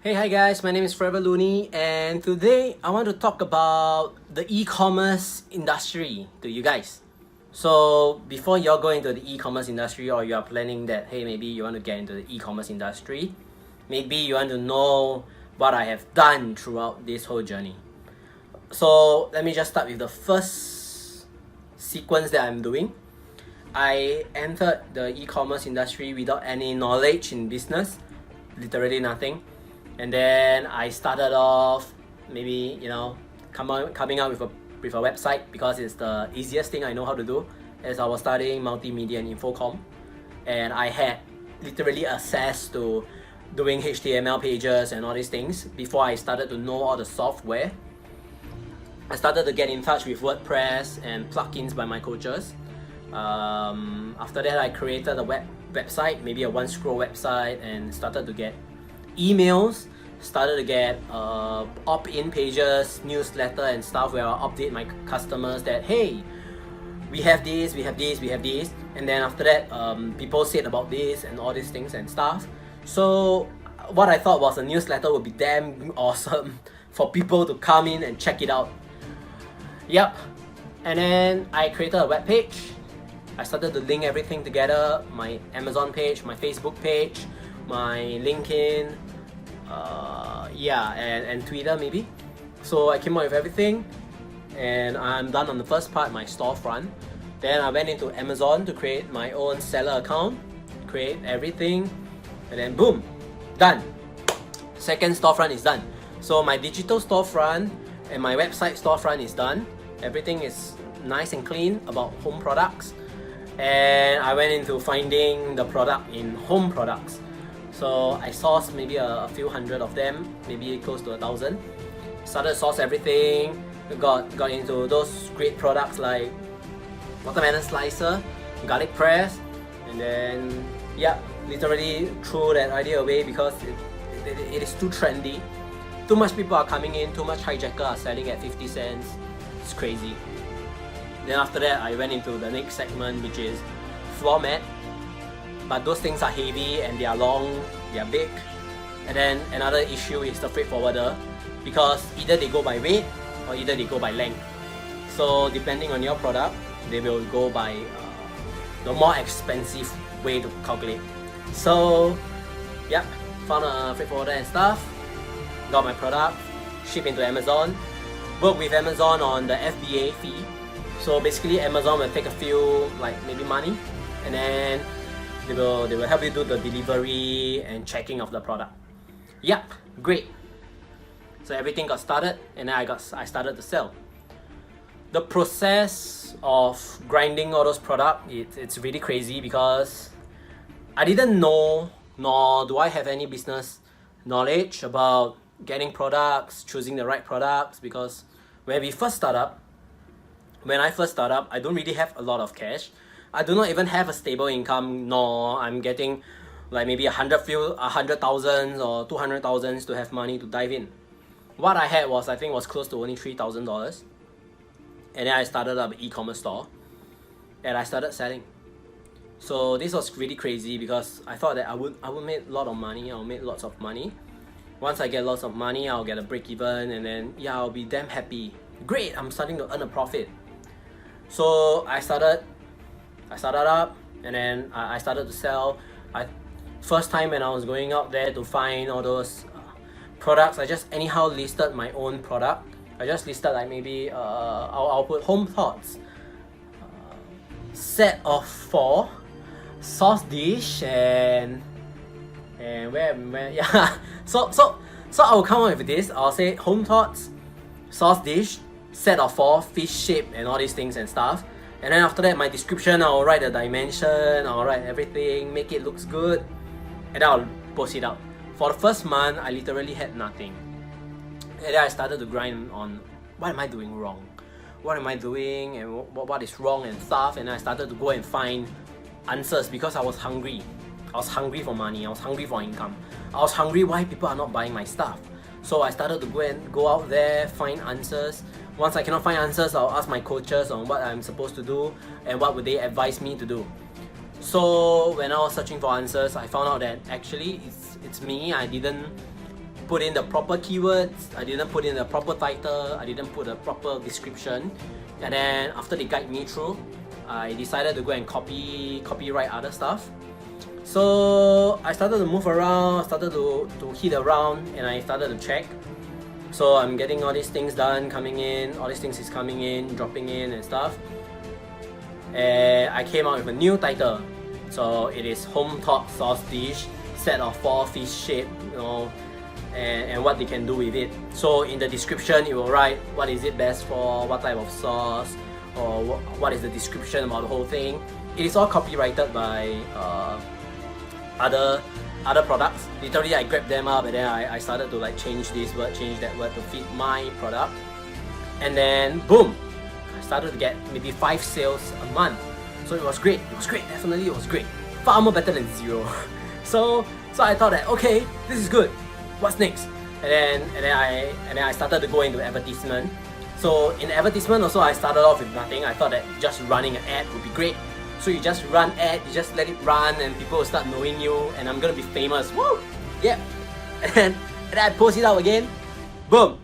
Hey, hi guys, my name is Forever Looney, and today I want to talk about the e-commerce industry to you guys. So before you're going into the e-commerce industry, or you are planning that, hey, maybe you want to get into the e-commerce industry, maybe you want to know what I have done throughout this whole journey. So let me just start with the first sequence that I'm doing. I entered the e-commerce industry without any knowledge in business, literally nothing. And then I started off maybe, coming out with a website, because it's the easiest thing I know how to do, as I was studying multimedia and infocom, and I had literally access to doing HTML pages and all these things before I started to know all the software. I started to get in touch with WordPress and plugins by my coaches. After that, I created a website, maybe a one-scroll website, and started to get emails, started to get opt-in pages, newsletter and stuff where I update my customers that, hey, we have this, and then after that, people said about this and all these things and stuff. So what I thought was a newsletter would be damn awesome for people to come in and check it out. Yep. And then I created a web page. I started to link everything together, my Amazon page, my Facebook page, my LinkedIn, and Twitter maybe. So I came up with everything, and I'm done on the first part, my storefront. Then I went into Amazon to create my own seller account, create everything, and then boom, done. Second storefront is done. So my digital storefront and my website storefront is done. Everything is nice and clean about home products. And I went into finding the product in home products. So I sourced maybe a few hundred of them, maybe close to 1,000. Started to source everything, got into those great products like watermelon slicer, garlic press, and then literally threw that idea away because it is too trendy. Too much people are coming in, too much hijacker are selling at 50 cents. It's crazy. Then after that, I went into the next segment, which is floor mat. But those things are heavy and they are long, they are big. And then another issue is the freight forwarder, because either they go by weight or either they go by length. So depending on your product, they will go by the more expensive way to calculate. So found a freight forwarder and stuff, got my product, shipped into Amazon, worked with Amazon on the FBA fee. So basically Amazon will take a few, like maybe money, and then they will help you do the delivery and checking of the product. Great. So everything got started, and then I started to sell. The process of grinding all those products, it's really crazy, because I didn't know, nor do I have any business knowledge about getting products, choosing the right products, because when I first start up, I don't really have a lot of cash. I do not even have a stable income, nor I'm getting like maybe 100,000 or 200,000 to have money to dive in. What I had was, I think, was close to only $3,000. And then I started up an e-commerce store, and I started selling. So this was really crazy, because I thought that I would make a lot of money. I'll make lots of money. Once I get lots of money, I'll get a break even, and then I'll be damn happy. Great, I'm starting to earn a profit. So I started up, and then I started to sell. First time when I was going out there to find all those products, I just anyhow listed my own product. I just listed like maybe I'll put home thoughts, set of 4, sauce dish, and where so I'll come up with this. I'll say home thoughts, sauce dish, set of 4, fish shape, and all these things and stuff. And then after that, my description, I'll write the dimension, I'll write everything, make it looks good, and then I'll post it out. For the first month, I literally had nothing. And then I started to grind on, what am I doing wrong? What am I doing, and what is wrong and stuff. And I started to go and find answers, because I was hungry. I was hungry for money, I was hungry for income. I was hungry why people are not buying my stuff. So I started to go out there, find answers. Once I cannot find answers, I'll ask my coaches on what I'm supposed to do and what would they advise me to do. So when I was searching for answers, I found out that actually it's me. I didn't put in the proper keywords, I didn't put in the proper title, I didn't put a proper description. And then after they guide me through, I decided to go and copyright other stuff. So I started to move around, started to hit around, and I started to check. So I'm getting all these things done, coming in, all these things is coming in, dropping in and stuff. And I came out with a new title. So it is home top sauce dish, set of 4 fish shape, and what they can do with it. So in the description, it will write what is it best for, what type of sauce, or what is the description about the whole thing. It is all copyrighted by other products. Literally, I grabbed them up and then I started to like change this word, change that word to fit my product. And then boom, I started to get maybe 5 sales a month. So it was great. Definitely it was great. Far more better than 0. So I thought that, okay, this is good. What's next? And then I started to go into advertisement. So in advertisement also, I started off with nothing. I thought that just running an ad would be great. So you just run ad, you just let it run, and people will start knowing you, and I'm gonna be famous. Woo! Yeah. And then I post it out again. Boom.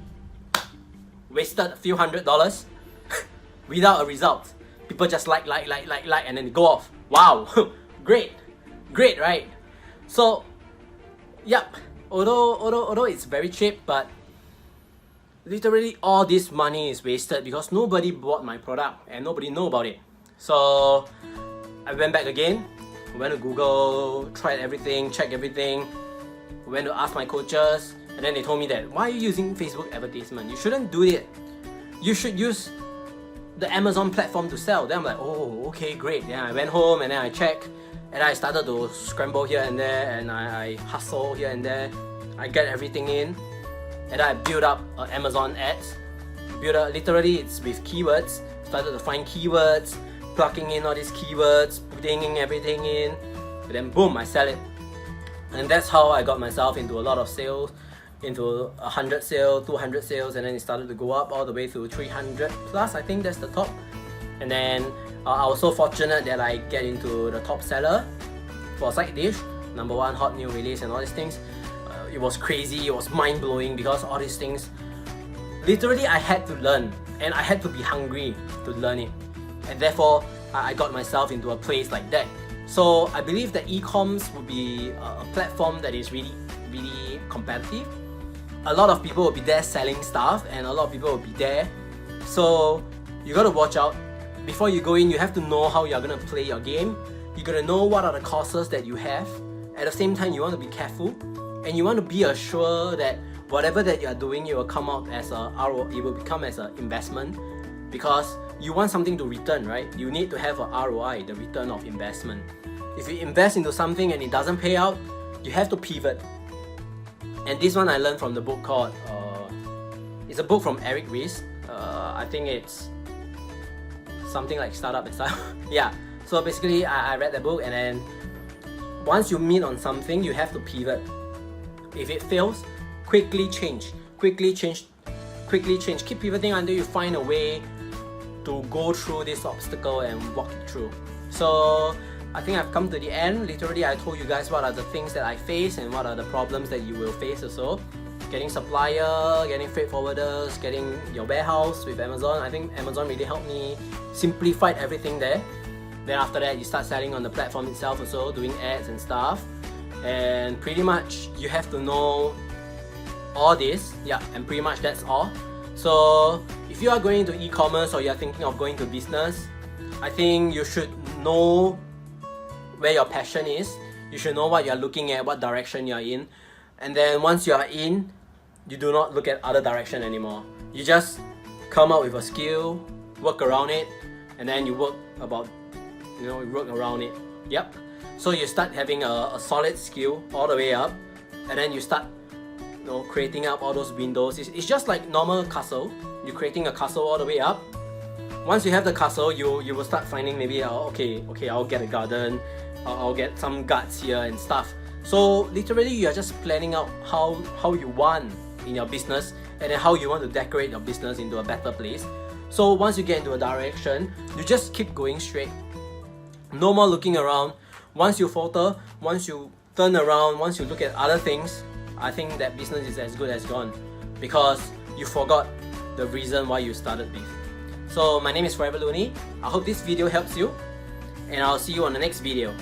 Wasted a few $100 without a result. People just like, and then they go off. Wow. Great, right? So, yep. Although it's very cheap, but literally all this money is wasted because nobody bought my product and nobody know about it. So I went back again, went to Google, tried everything, checked everything, went to ask my coaches, and then they told me that, why are you using Facebook advertisement? You shouldn't do it. You should use the Amazon platform to sell. Then I'm like, oh, okay, great. Then I went home and then I checked, and I started to scramble here and there, and I hustle here and there. I get everything in, and I build up Amazon ads. Literally, it's with keywords. Started to find keywords, plugging in all these keywords, putting everything in, and then boom, I sell it. And that's how I got myself into a lot of sales, into 100 sales, 200 sales, and then it started to go up all the way to 300 plus. I think that's the top. And then I was so fortunate that I get into the top seller for side dish, #1 hot new release, and all these things. It was crazy, it was mind-blowing because all these things, literally I had to learn, and I had to be hungry to learn it. And therefore, I got myself into a place like that. So I believe that e-coms would be a platform that is really, really competitive. A lot of people will be there selling stuff, and a lot of people will be there. So you gotta watch out. Before you go in, you have to know how you're gonna play your game. You gotta know what are the courses that you have. At the same time, you want to be careful, and you want to be assured that whatever that you're doing, it will come out as a ROI. It will become as an investment, because you want something to return, right? You need to have a ROI, the return of investment. If you invest into something and it doesn't pay out, you have to pivot. And this one I learned from the book called, it's a book from Eric Ries. I think it's something like Startup and stuff. Yeah, so basically I read the book, and then once you meet on something, you have to pivot. If it fails, quickly change. Keep pivoting until you find a way to go through this obstacle and walk it through. So I think I've come to the end. Literally, I told you guys what are the things that I face and what are the problems that you will face also. Getting supplier, getting freight forwarders, getting your warehouse with Amazon. I think Amazon really helped me simplify everything there. Then after that, you start selling on the platform itself also, doing ads and stuff. And pretty much you have to know all this. Yeah, and pretty much that's all. So if you are going into e-commerce or you are thinking of going to business, I think you should know where your passion is. You should know what you are looking at, what direction you are in. And then once you are in, you do not look at other direction anymore. You just come up with a skill, work around it, and then you work around it. Yep. So you start having a solid skill all the way up, and then you start creating up all those windows. It's just like normal castle. You're creating a castle all the way up. Once you have the castle, you will start finding maybe okay, I'll get a garden, I'll get some guards here and stuff. So literally, you are just planning out how you want in your business, and then how you want to decorate your business into a better place. So once you get into a direction, you just keep going straight. No more looking around. Once you falter, once you turn around, once you look at other things, I think that business is as good as gone because you forgot the reason why you started this. So my name is Forever Looney. I hope this video helps you, and I'll see you on the next video.